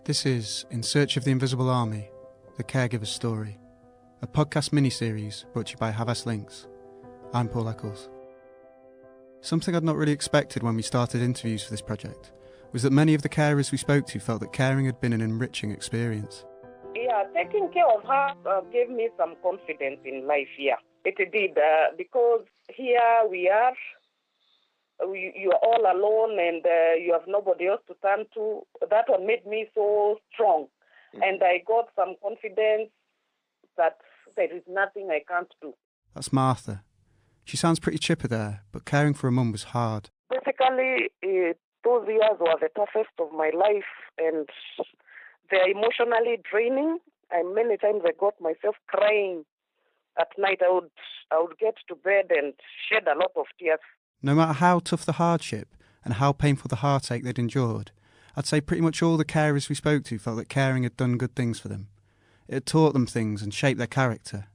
This is In Search of the Invisible Army, The Caregiver's Story, a podcast mini-series brought to you by Havas Lynx. I'm Paul Eccles. Something I'd not really expected when we started interviews for this project was that many of the carers we spoke to felt that caring had been an enriching experience. Yeah, taking care of her gave me some confidence in life here. It did, because here we are, you are all alone and you have nobody else to turn to. That one made me so strong. And I got some confidence that there is nothing I can't do. That's Martha. She sounds pretty chipper there, but caring for a mum was hard. Basically, those years were the toughest of my life, and they're emotionally draining. And many times I got myself crying at night. I would get to bed and shed a lot of tears. No matter how tough the hardship and how painful the heartache they'd endured, I'd say pretty much all the carers we spoke to felt that caring had done good things for them. It had taught them things and shaped their character.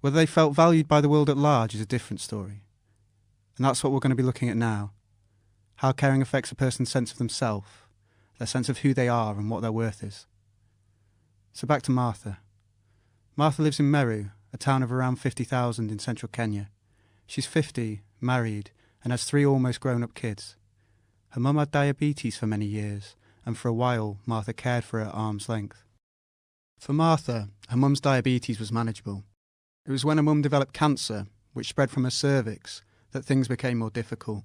Whether they felt valued by the world at large is a different story. And that's what we're going to be looking at now. How caring affects a person's sense of themselves, their sense of who they are and what their worth is. So back to Martha. Martha lives in Meru, a town of around 50,000 in central Kenya. She's 50, married, and has 3 almost grown-up kids. Her mum had diabetes for many years, and for a while Martha cared for her at arm's length. For Martha, her mum's diabetes was manageable. It was when her mum developed cancer, which spread from her cervix, that things became more difficult.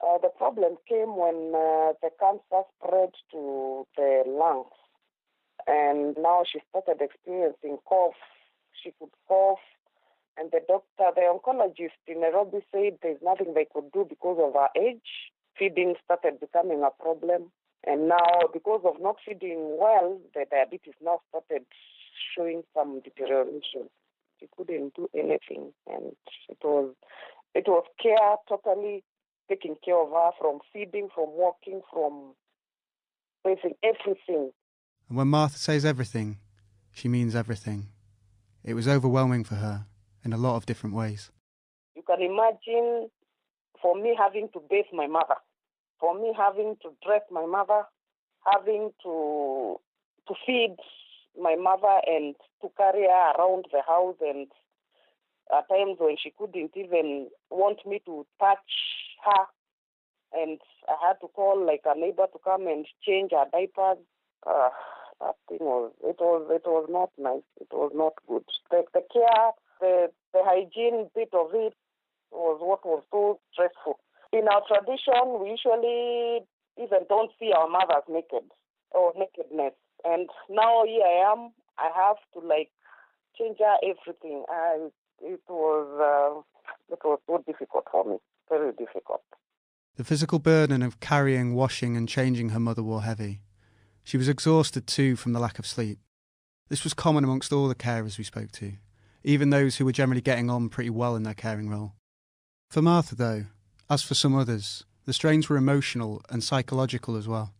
The problem came when the cancer spread to the lungs. And now she started experiencing cough. She could cough. And the oncologist in Nairobi said there's nothing they could do because of her age. Feeding started becoming a problem. And now, because of not feeding well, the diabetes now started showing some deterioration. She couldn't do anything. And it was care, totally taking care of her, from feeding, from walking, from facing everything. And when Martha says everything, she means everything. It was overwhelming for her in a lot of different ways. You can imagine, for me having to bathe my mother, for me having to dress my mother, having to feed my mother and to carry her around the house, and at times when she couldn't even want me to touch her, and I had to call like a neighbor to come and change her diapers. That thing it was not nice. It was not good. The care, the hygiene bit of it was what was so stressful. In our tradition, we usually even don't see our mothers naked or nakedness. And now here I am. I have to change her everything. It was so difficult for me. Very difficult. The physical burden of carrying, washing and changing her mother wore heavy. She was exhausted too from the lack of sleep. This was common amongst all the carers we spoke to, even those who were generally getting on pretty well in their caring role. For Martha though, as for some others, the strains were emotional and psychological as well.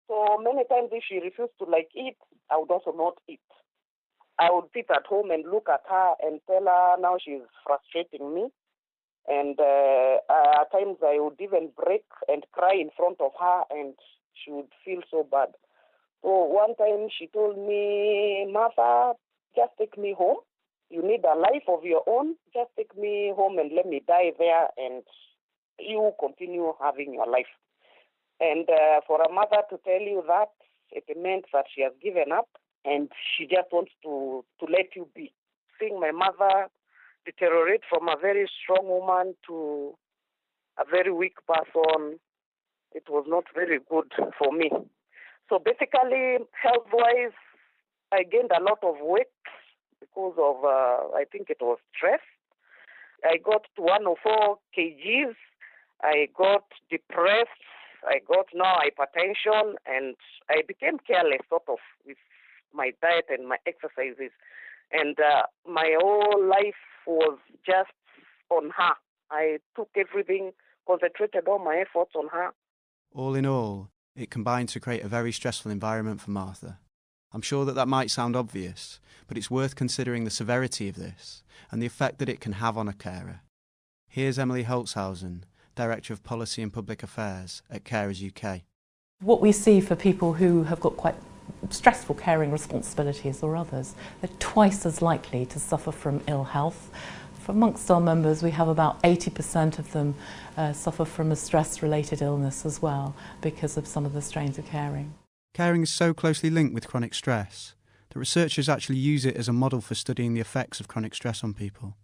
So many times if she refused to eat, I would also not eat. I would sit at home and look at her and tell her now she's frustrating me. And at times I would even break and cry in front of her, and she would feel so bad. So one time she told me, Martha, just take me home. You need a life of your own. Just take me home and let me die there, and you continue having your life. And for a mother to tell you that, it meant that she has given up and she just wants to let you be. Seeing my mother deteriorate from a very strong woman to a very weak person, it was not very good for me. So basically, health-wise, I gained a lot of weight because of, I think it was stress. I got to 104 kgs. I got depressed. I got now hypertension, and I became careless sort of with my diet and my exercises. And my whole life was just on her. I took everything, concentrated all my efforts on her. All in all, it combined to create a very stressful environment for Martha. I'm sure that might sound obvious, but it's worth considering the severity of this and the effect that it can have on a carer. Here's Emily Holzhausen, Director of Policy and Public Affairs at Carers UK. What we see for people who have got quite stressful caring responsibilities or others, they're twice as likely to suffer from ill health. For amongst our members, we have about 80% of them suffer from a stress-related illness as well because of some of the strains of caring. Caring is so closely linked with chronic stress that researchers actually use it as a model for studying the effects of chronic stress on people.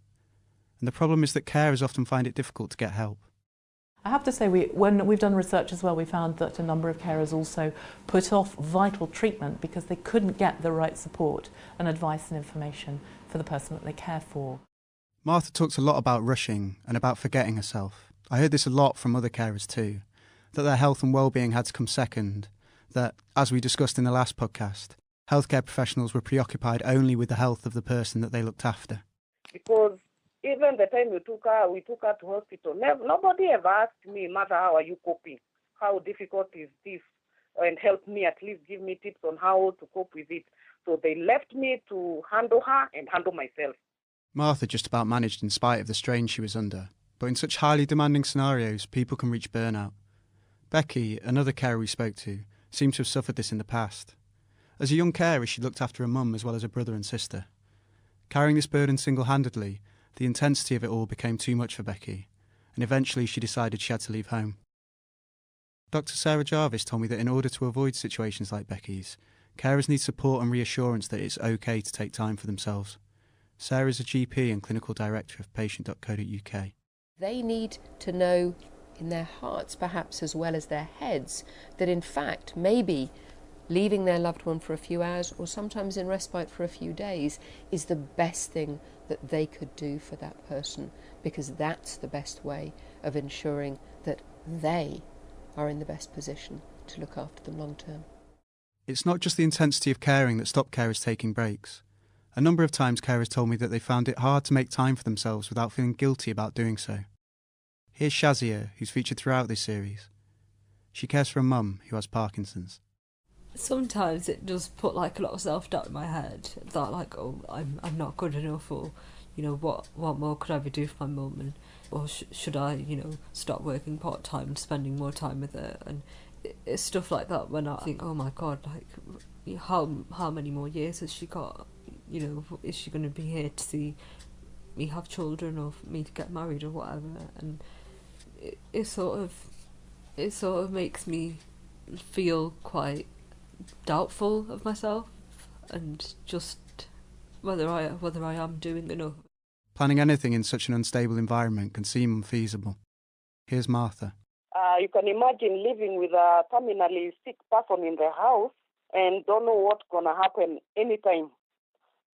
And the problem is that carers often find it difficult to get help. I have to say, when we've done research as well, we found that a number of carers also put off vital treatment because they couldn't get the right support and advice and information for the person that they care for. Martha talks a lot about rushing and about forgetting herself. I heard this a lot from other carers too, that their health and well-being had to come second, that, as we discussed in the last podcast, healthcare professionals were preoccupied only with the health of the person that they looked after. Because even the time we took her to hospital, nobody ever asked me, Mother, how are you coping? How difficult is this? And help me, at least give me tips on how to cope with it. So they left me to handle her and handle myself. Martha just about managed in spite of the strain she was under, but in such highly demanding scenarios, people can reach burnout. Becky, another carer we spoke to, seemed to have suffered this in the past. As a young carer, she looked after a mum as well as a brother and sister. Carrying this burden single-handedly, the intensity of it all became too much for Becky, and eventually she decided she had to leave home. Dr Sarah Jarvis told me that in order to avoid situations like Becky's, carers need support and reassurance that it's okay to take time for themselves. Sarah is a GP and clinical director of patient.co.uk. They need to know in their hearts, perhaps as well as their heads, that in fact maybe leaving their loved one for a few hours or sometimes in respite for a few days is the best thing that they could do for that person, because that's the best way of ensuring that they are in the best position to look after them long term. It's not just the intensity of caring that stopped carers taking breaks. A number of times carers told me that they found it hard to make time for themselves without feeling guilty about doing so. Here's Shazia, who's featured throughout this series. She cares for a mum who has Parkinson's. Sometimes it does put like a lot of self-doubt in my head, that like, oh, I'm not good enough, or you know, what more could I ever do for my mum, and or should I, you know, stop working part-time and spending more time with her, and it's stuff like that when I think, oh my god, like how many more years has she got? You know, is she going to be here to see me have children or for me to get married or whatever? And it sort of makes me feel quite doubtful of myself and just whether I am doing enough. Planning anything in such an unstable environment can seem unfeasible. Here's Martha. You can imagine living with a terminally sick person in the house and don't know what's going to happen anytime.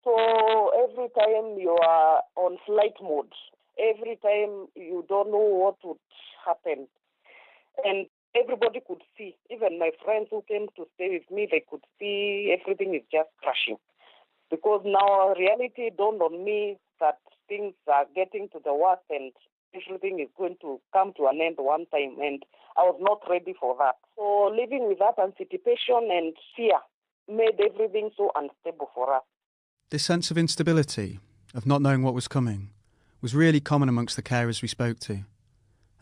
So every time you are on flight mode, every time you don't know what would happen. And everybody could see, even my friends who came to stay with me, they could see everything is just crashing. Because now reality dawned on me that things are getting to the worst and everything is going to come to an end one time, and I was not ready for that. So living with that anticipation and fear made everything so unstable for us. This sense of instability, of not knowing what was coming, was really common amongst the carers we spoke to.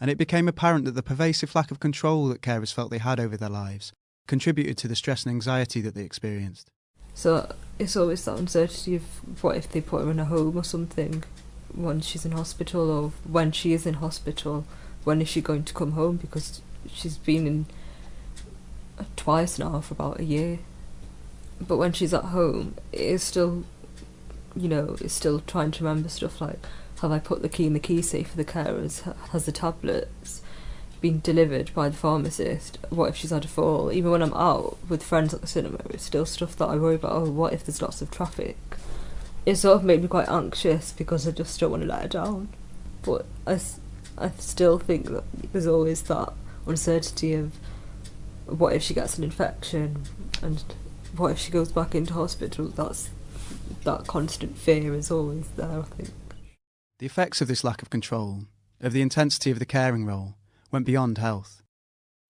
And it became apparent that the pervasive lack of control that carers felt they had over their lives contributed to the stress and anxiety that they experienced. So it's always that uncertainty of what if they put her in a home or something when she's in hospital, or when she is in hospital, when is she going to come home, because she's been in twice now for about a year. But when she's at home, it is still, you know, it's still trying to remember stuff like, have I put the key in the key safe for the carers? Has the tablets been delivered by the pharmacist? What if she's had a fall? Even when I'm out with friends at the cinema, it's still stuff that I worry about. Oh, what if there's lots of traffic? It sort of made me quite anxious because I just don't want to let her down. But I still think that there's always that uncertainty of what if she gets an infection, and what if she goes back into hospital? That constant fear is always there, I think. The effects of this lack of control, of the intensity of the caring role, went beyond health.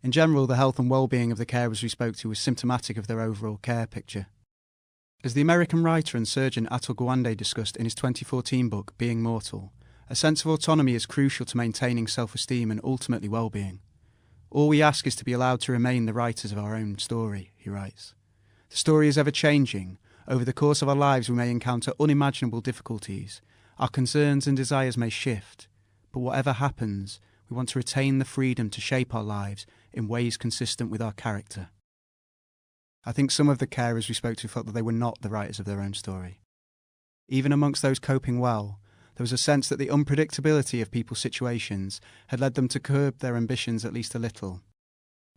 In general, the health and well-being of the carers we spoke to was symptomatic of their overall care picture. As the American writer and surgeon Atul Gawande discussed in his 2014 book, Being Mortal, a sense of autonomy is crucial to maintaining self-esteem and ultimately well-being. All we ask is to be allowed to remain the writers of our own story, he writes. The story is ever changing. Over the course of our lives we may encounter unimaginable difficulties. Our concerns and desires may shift. But whatever happens, we want to retain the freedom to shape our lives in ways consistent with our character. I think some of the carers we spoke to felt that they were not the writers of their own story. Even amongst those coping well, there was a sense that the unpredictability of people's situations had led them to curb their ambitions at least a little.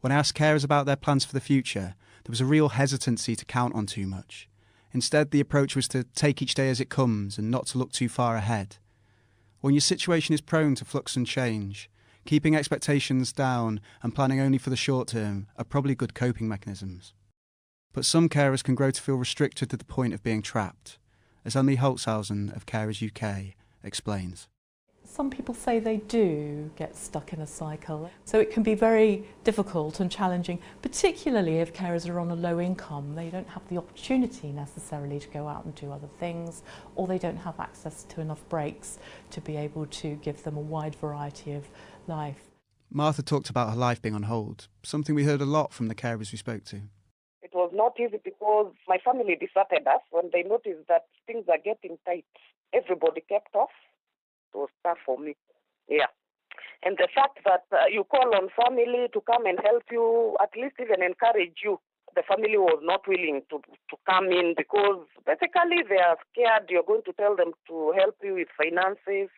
When I asked carers about their plans for the future, there was a real hesitancy to count on too much. Instead, the approach was to take each day as it comes and not to look too far ahead. When your situation is prone to flux and change, keeping expectations down and planning only for the short term are probably good coping mechanisms. But some carers can grow to feel restricted to the point of being trapped, as Anil Holzhausen of Carers UK explains. Some people say they do get stuck in a cycle, so it can be very difficult and challenging, particularly if carers are on a low income. They don't have the opportunity necessarily to go out and do other things, or they don't have access to enough breaks to be able to give them a wide variety of life. Martha talked about her life being on hold, something we heard a lot from the carers we spoke to. It was not easy because my family deserted us when they noticed that things are getting tight. Everybody kept off. It was tough for me. Yeah. And the fact that you call on family to come and help you, at least even encourage you, the family was not willing to come in because basically they are scared you're going to tell them to help you with finances.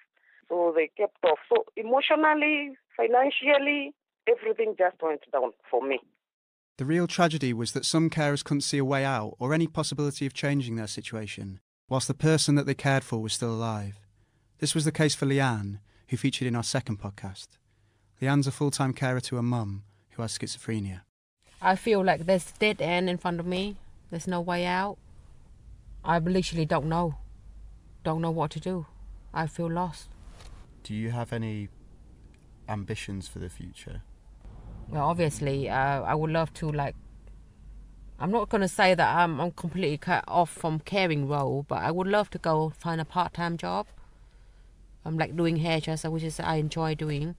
So they kept off. So emotionally, financially, everything just went down for me. The real tragedy was that some carers couldn't see a way out or any possibility of changing their situation, whilst the person that they cared for was still alive. This was the case for Leanne, who featured in our second podcast. Leanne's a full-time carer to a mum who has schizophrenia. I feel like there's a dead end in front of me. There's no way out. I literally don't know what to do. I feel lost. Do you have any ambitions for the future? Well, obviously, I would love to, I'm not going to say that I'm completely cut off from caring role, but I would love to go find a part-time job. I'm doing hairdresser, which is I enjoy doing.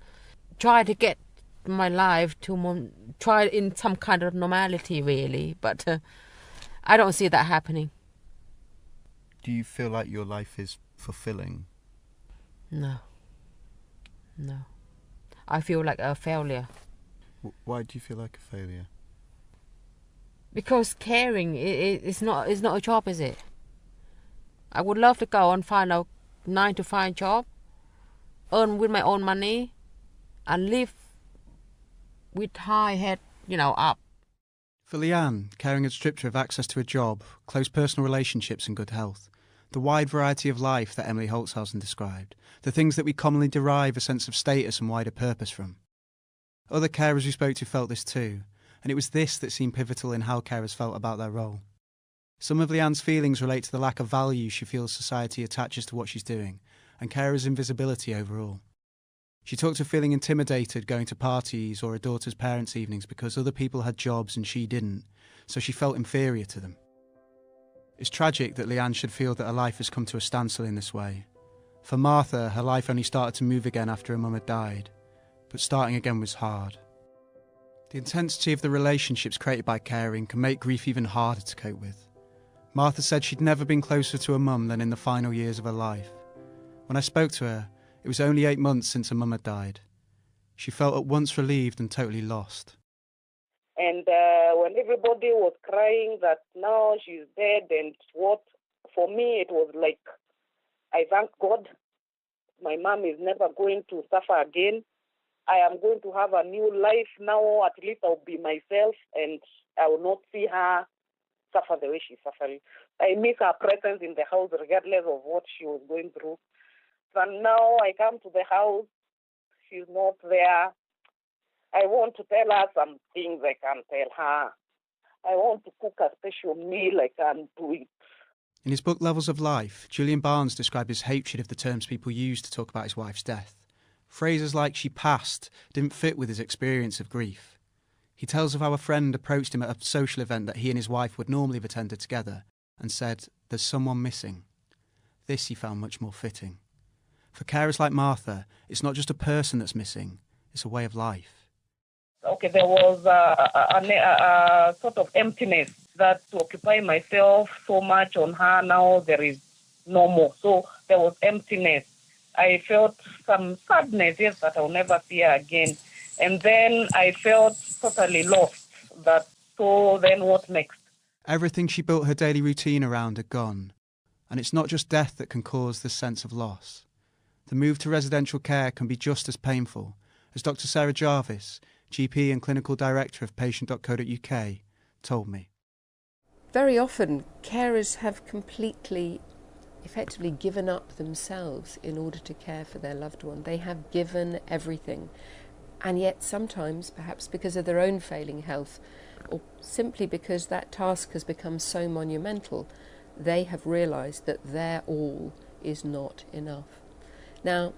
Try to get my life to try in some kind of normality, really, but I don't see that happening. Do you feel like your life is fulfilling? No. I feel like a failure. Why do you feel like a failure? Because caring is not a job, is it? I would love to go and find a 9-to-5 job, earn with my own money, and live with high head, up. For Leanne, caring had stripped her of access to a job, close personal relationships and good health. The wide variety of life that Emily Holzhausen described, the things that we commonly derive a sense of status and wider purpose from. Other carers we spoke to felt this too, and it was this that seemed pivotal in how carers felt about their role. Some of Leanne's feelings relate to the lack of value she feels society attaches to what she's doing, and carers' invisibility overall. She talked of feeling intimidated going to parties or her daughter's parents' evenings because other people had jobs and she didn't, so she felt inferior to them. It's tragic that Leanne should feel that her life has come to a standstill in this way. For Martha, her life only started to move again after her mum had died, but starting again was hard. The intensity of the relationships created by caring can make grief even harder to cope with. Martha said she'd never been closer to her mum than in the final years of her life. When I spoke to her, it was only 8 months since her mum had died. She felt at once relieved and totally lost. And when everybody was crying that now she's dead and what, for me it was like, I thank God. My mom is never going to suffer again. I am going to have a new life now. At least I'll be myself and I will not see her suffer the way she's suffering. I miss her presence in the house regardless of what she was going through. And now I come to the house, she's not there. I want to tell her some things I can't tell her. I want to cook a special meal, I can't do it. In his book Levels of Life, Julian Barnes described his hatred of the terms people used to talk about his wife's death. Phrases like "she passed" didn't fit with his experience of grief. He tells of how a friend approached him at a social event that he and his wife would normally have attended together and said, "There's someone missing." This he found much more fitting. For carers like Martha, it's not just a person that's missing, it's a way of life. okay, there was a sort of emptiness that to occupy myself so much on her. Now there is no more. So there was emptiness. I felt some sadness, yes, that I'll never see her again. And then I felt totally lost. So then what next? Everything she built her daily routine around had gone. And it's not just death that can cause this sense of loss. The move to residential care can be just as painful, as Dr Sarah Jarvis, GP and Clinical Director of Patient.co.uk, told me. Very often, carers have effectively given up themselves in order to care for their loved one. They have given everything. And yet sometimes, perhaps because of their own failing health, or simply because that task has become so monumental, they have realised that their all is not enough. Now,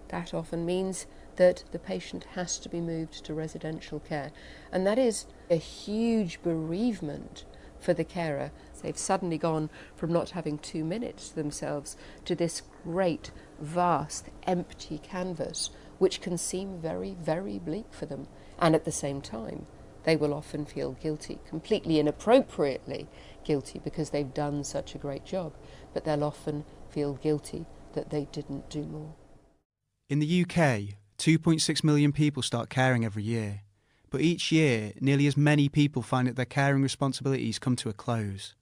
that often means that the patient has to be moved to residential care, and that is a huge bereavement for the carer. They've suddenly gone from not having 2 minutes to themselves to this great, vast, empty canvas, which can seem very, very bleak for them. And at the same time, they will often feel guilty, completely inappropriately guilty, because they've done such a great job, but they'll often feel guilty that they didn't do more. In the UK, 2.6 million people start caring every year, but each year nearly as many people find that their caring responsibilities come to a close.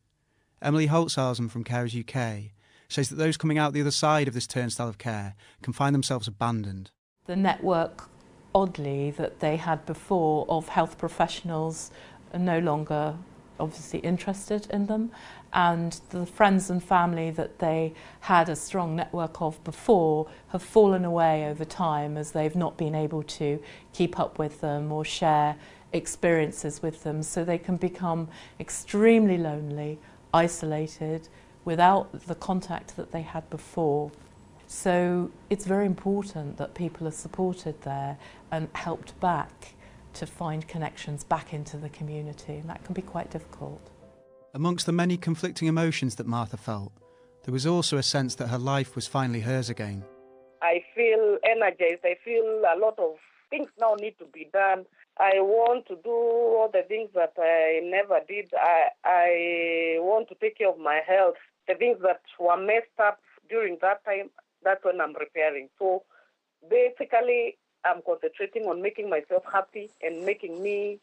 Emily Holzhausen from Carers UK says that those coming out the other side of this turnstile of care can find themselves abandoned. The network, oddly, that they had before of health professionals are no longer obviously interested in them, and the friends and family that they had a strong network of before have fallen away over time as they've not been able to keep up with them or share experiences with them, so they can become extremely lonely, isolated, without the contact that they had before. So it's very important that people are supported there and helped back to find connections back into the community, and that can be quite difficult. Amongst the many conflicting emotions that Martha felt, there was also a sense that her life was finally hers again. I feel energized. I feel a lot of things now need to be done. I want to do all the things that I never did. I want to take care of my health. The things that were messed up during that time, that's when I'm repairing. So basically, I'm concentrating on making myself happy and making me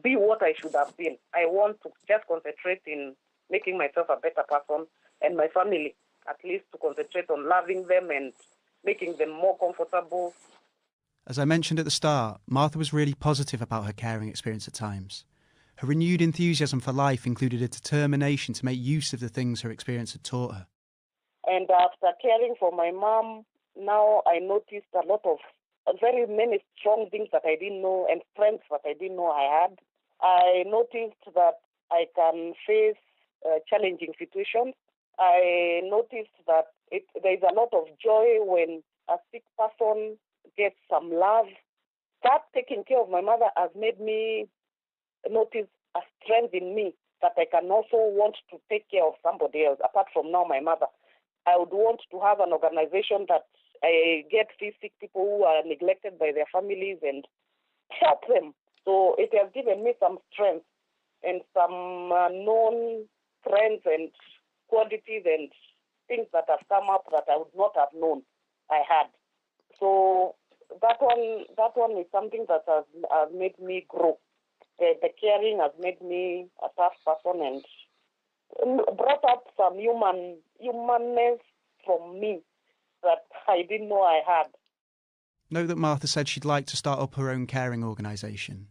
be what I should have been. I want to just concentrate in making myself a better person, and my family, at least, to concentrate on loving them and making them more comfortable. As I mentioned at the start, Martha was really positive about her caring experience at times. Her renewed enthusiasm for life included a determination to make use of the things her experience had taught her. And after caring for my mom, now I noticed a lot of very many strong things that I didn't know and strengths that I didn't know I had. I noticed that I can face challenging situations. I noticed that there is a lot of joy when a sick person gets some love. That taking care of my mother has made me notice a strength in me that I can also want to take care of somebody else, apart from now my mother. I would want to have an organization that I get these sick people who are neglected by their families and help them. So it has given me some strength and some known strengths and qualities and things that have come up that I would not have known I had. So that one is something that has made me grow. The caring has made me a tough person and brought up some humanness from me that I didn't know I had. Note that Martha said she'd like to start up her own caring organisation.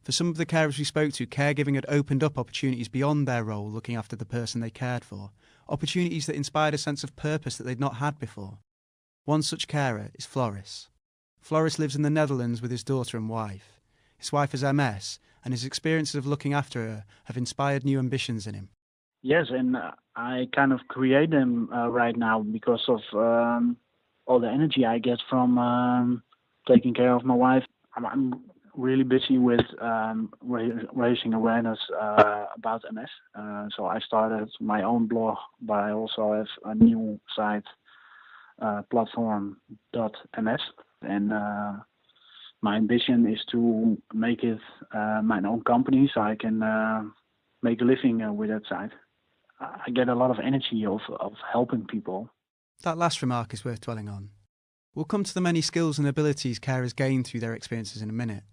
For some of the carers we spoke to, caregiving had opened up opportunities beyond their role looking after the person they cared for, opportunities that inspired a sense of purpose that they'd not had before. One such carer is Floris. Floris lives in the Netherlands with his daughter and wife. His wife has MS, and his experiences of looking after her have inspired new ambitions in him. Yes, and I kind of create them right now because of all the energy I get from taking care of my wife. I'm really busy with raising awareness about MS. So I started my own blog, but I also have a new site, platform.ms. And my ambition is to make it my own company, so I can make a living with that side. I get a lot of energy of helping people. That last remark is worth dwelling on. We'll come to the many skills and abilities carers gain through their experiences in a minute.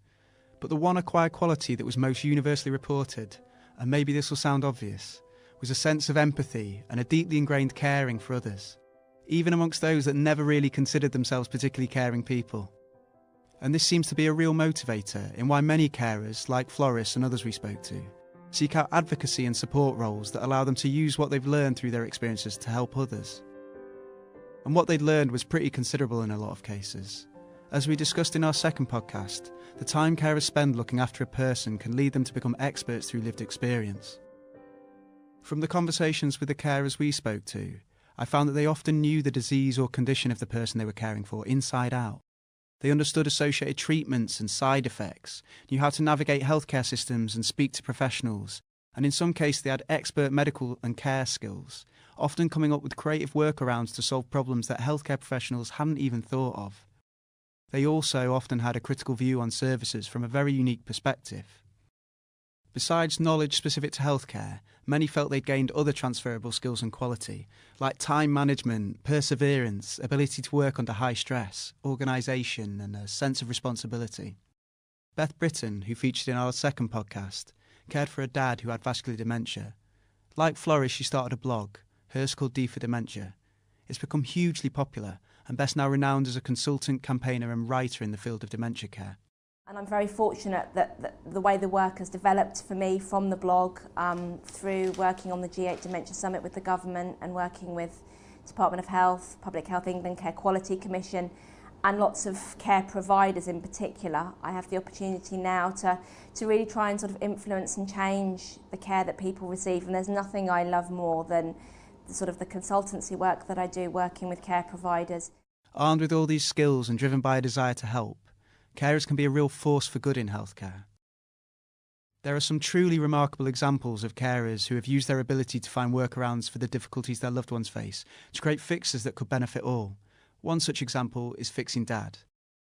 But the one acquired quality that was most universally reported, and maybe this will sound obvious, was a sense of empathy and a deeply ingrained caring for others, even amongst those that never really considered themselves particularly caring people. And this seems to be a real motivator in why many carers, like florists and others we spoke to, seek out advocacy and support roles that allow them to use what they've learned through their experiences to help others. And what they'd learned was pretty considerable in a lot of cases. As we discussed in our second podcast, the time carers spend looking after a person can lead them to become experts through lived experience. From the conversations with the carers we spoke to, I found that they often knew the disease or condition of the person they were caring for inside out. They understood associated treatments and side effects, knew how to navigate healthcare systems and speak to professionals, and in some cases they had expert medical and care skills, often coming up with creative workarounds to solve problems that healthcare professionals hadn't even thought of. They also often had a critical view on services from a very unique perspective. Besides knowledge specific to healthcare, many felt they'd gained other transferable skills and quality, like time management, perseverance, ability to work under high stress, organisation and a sense of responsibility. Beth Britton, who featured in our second podcast, cared for a dad who had vascular dementia. Like Floris, she started a blog, hers called D for Dementia. It's become hugely popular and Beth's now renowned as a consultant, campaigner and writer in the field of dementia care. And I'm very fortunate that the way the work has developed for me from the blog through working on the G8 Dementia Summit with the government and working with Department of Health, Public Health England, Care Quality Commission and lots of care providers in particular. I have the opportunity now to really try and sort of influence and change the care that people receive, and there's nothing I love more than the consultancy work that I do working with care providers. Armed with all these skills and driven by a desire to help, carers can be a real force for good in healthcare. There are some truly remarkable examples of carers who have used their ability to find workarounds for the difficulties their loved ones face to create fixes that could benefit all. One such example is Fixing Dad.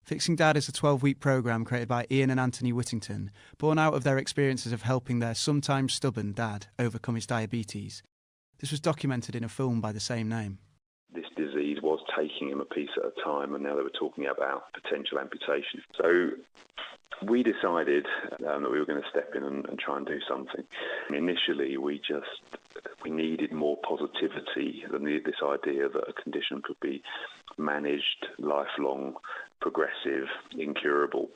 Fixing Dad is a 12-week programme created by Ian and Anthony Whittington, born out of their experiences of helping their sometimes stubborn dad overcome his diabetes. This was documented in a film by the same name. This disease was taking him a piece at a time, and now they were talking about potential amputation. So we decided that we were going to step in and try and do something. Initially, we needed more positivity than this idea that a condition could be managed, lifelong, progressive, incurable.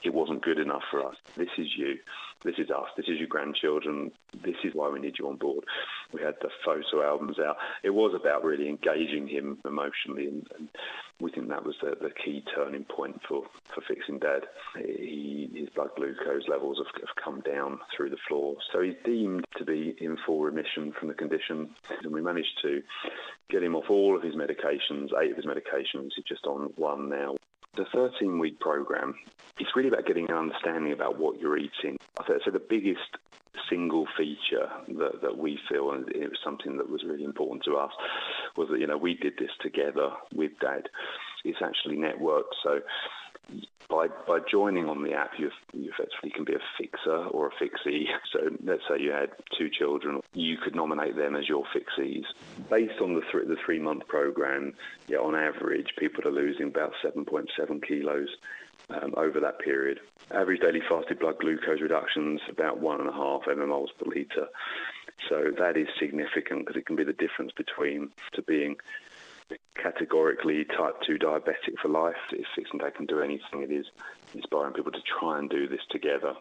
It wasn't good enough for us. This is you. This is us. This is your grandchildren. This is why we need you on board. We had the photo albums out. It was about really engaging him emotionally, and we think that was the key turning point for Fixing Dad. His blood glucose levels have come down through the floor. So he's deemed to be in full remission from the condition, and we managed to get him off all of his medications, 8 of his medications. He's just on 1 now. The 13-week programme, it's really about getting an understanding about what you're eating. So the biggest single feature that we feel, and it was something that was really important to us, was that, we did this together with Dad. It's actually networked, so by joining on the app, you effectively can be a fixer or a fixie. So let's say you had 2 children, you could nominate them as your fixies. Based on the 3-month programme, on average, people are losing about 7.7 kilos over that period. Average daily fasted blood glucose reductions about 1.5 mmol per litre. So that is significant because it can be the difference between being categorically type 2 diabetic for life. If Fixing Dad can do anything, it is inspiring people to try and do this together.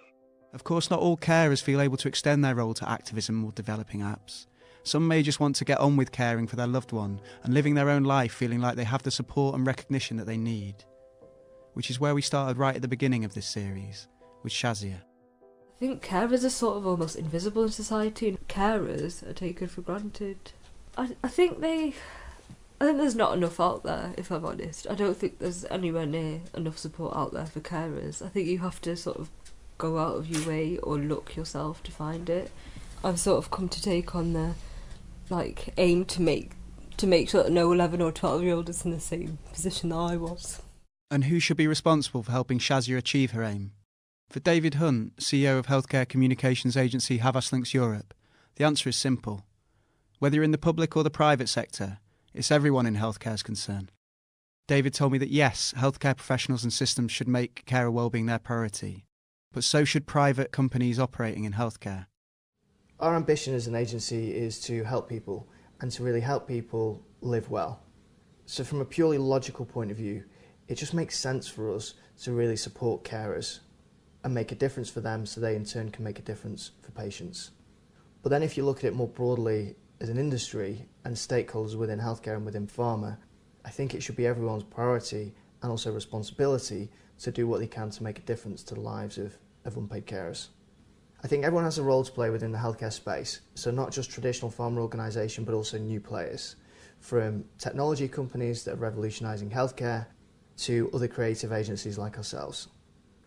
Of course, not all carers feel able to extend their role to activism or developing apps. Some may just want to get on with caring for their loved one and living their own life feeling like they have the support and recognition that they need. Which is where we started right at the beginning of this series, with Shazia. I think carers are sort of almost invisible in society, and carers are taken for granted. I think there's not enough out there, if I'm honest. I don't think there's anywhere near enough support out there for carers. I think you have to sort of go out of your way or look yourself to find it. I've sort of come to take on the aim to make sure that no 11 or 12-year-old is in the same position that I was. And who should be responsible for helping Shazia achieve her aim? For David Hunt, CEO of healthcare communications agency Havas Lynx Europe, the answer is simple. Whether you're in the public or the private sector, it's everyone in healthcare's concern. David told me that yes, healthcare professionals and systems should make carer wellbeing their priority, but so should private companies operating in healthcare. Our ambition as an agency is to help people and to really help people live well. So from a purely logical point of view, it just makes sense for us to really support carers and make a difference for them so they in turn can make a difference for patients. But then if you look at it more broadly as an industry and stakeholders within healthcare and within pharma, I think it should be everyone's priority and also responsibility to do what they can to make a difference to the lives of unpaid carers. I think everyone has a role to play within the healthcare space, so not just traditional pharma organisation but also new players, from technology companies that are revolutionising healthcare to other creative agencies like ourselves.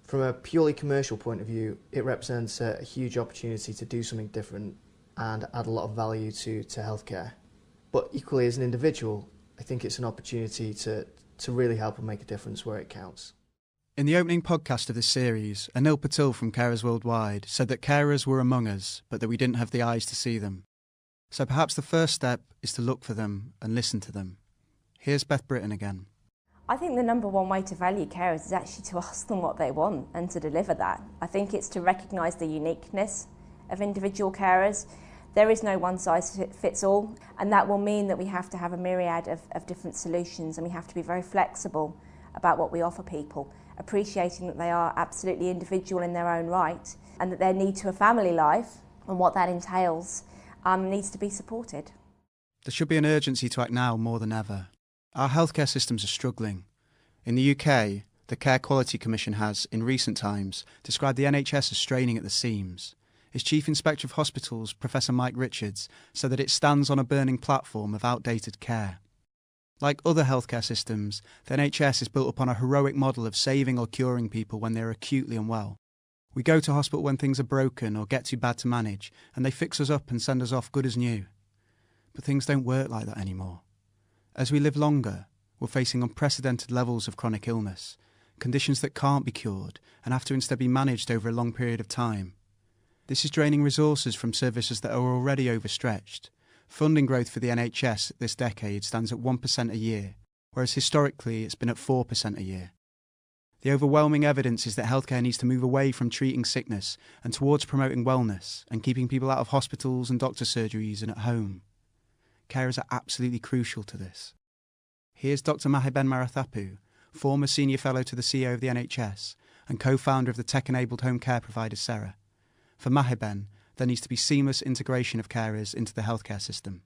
From a purely commercial point of view, it represents a huge opportunity to do something different and add a lot of value to healthcare. But equally as an individual, I think it's an opportunity to really help and make a difference where it counts. In the opening podcast of this series, Anil Patil from Carers Worldwide said that carers were among us, but that we didn't have the eyes to see them. So perhaps the first step is to look for them and listen to them. Here's Beth Britton again. I think the number one way to value carers is actually to ask them what they want and to deliver that. I think it's to recognise the uniqueness of individual carers. There is no one size fits all, and that will mean that we have to have a myriad of different solutions, and we have to be very flexible about what we offer people, appreciating that they are absolutely individual in their own right and that their need to a family life and what that entails needs to be supported. There should be an urgency to act now more than ever. Our healthcare systems are struggling. In the UK, the Care Quality Commission has, in recent times, described the NHS as straining at the seams. Its Chief Inspector of Hospitals, Professor Mike Richards, said that it stands on a burning platform of outdated care. Like other healthcare systems, the NHS is built upon a heroic model of saving or curing people when they are acutely unwell. We go to hospital when things are broken or get too bad to manage, and they fix us up and send us off good as new. But things don't work like that anymore. As we live longer, we're facing unprecedented levels of chronic illness, conditions that can't be cured and have to instead be managed over a long period of time. This is draining resources from services that are already overstretched. Funding growth for the NHS this decade stands at 1% a year, whereas historically it's been at 4% a year. The overwhelming evidence is that healthcare needs to move away from treating sickness and towards promoting wellness and keeping people out of hospitals and doctor surgeries and at home. Carers are absolutely crucial to this. Here's Dr Mahiben Maruthappu, former senior fellow to the CEO of the NHS and co-founder of the tech-enabled home care provider Cera. For Mahiben, there needs to be seamless integration of carers into the healthcare system.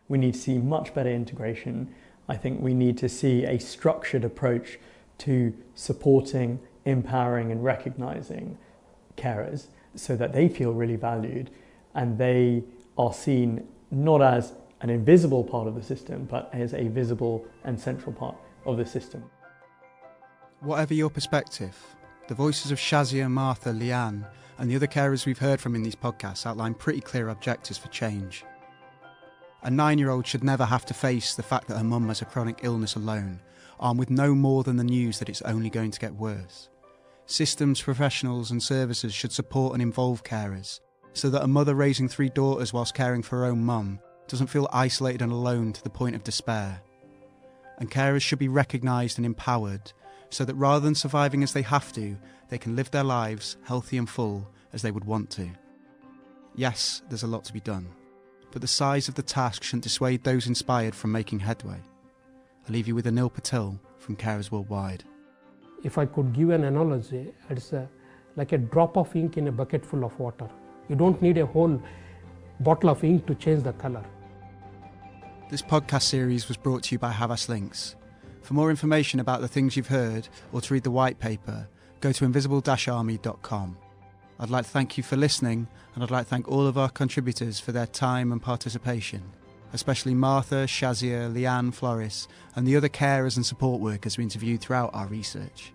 We need to see much better integration. I think we need to see a structured approach to supporting, empowering and recognising carers so that they feel really valued and they are seen not as an invisible part of the system but as a visible and central part of the system. Whatever your perspective, the voices of Shazia, Martha, Leanne and the other carers we've heard from in these podcasts outline pretty clear objectives for change. A 9-year-old should never have to face the fact that her mum has a chronic illness alone, armed with no more than the news that it's only going to get worse. Systems, professionals and services should support and involve carers, so that a mother raising 3 daughters whilst caring for her own mum doesn't feel isolated and alone to the point of despair. And carers should be recognised and empowered, so that rather than surviving as they have to, they can live their lives healthy and full as they would want to. Yes, there's a lot to be done, but the size of the task shouldn't dissuade those inspired from making headway. I leave you with Anil Patil from Carers Worldwide. If I could give an analogy, it's like a drop of ink in a bucket full of water. You don't need a whole bottle of ink to change the colour. This podcast series was brought to you by Havas Lynx. For more information about the things you've heard or to read the white paper, go to invisible-army.com. I'd like to thank you for listening, and I'd like to thank all of our contributors for their time and participation, especially Martha, Shazia, Leanne, Floris, and the other carers and support workers we interviewed throughout our research.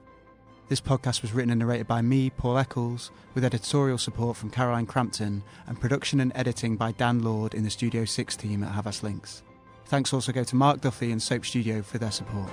This podcast was written and narrated by me, Paul Eccles, with editorial support from Caroline Crampton and production and editing by Dan Lord in the Studio 6 team at Havas Lynx. Thanks also go to Mark Duffy and Soap Studio for their support.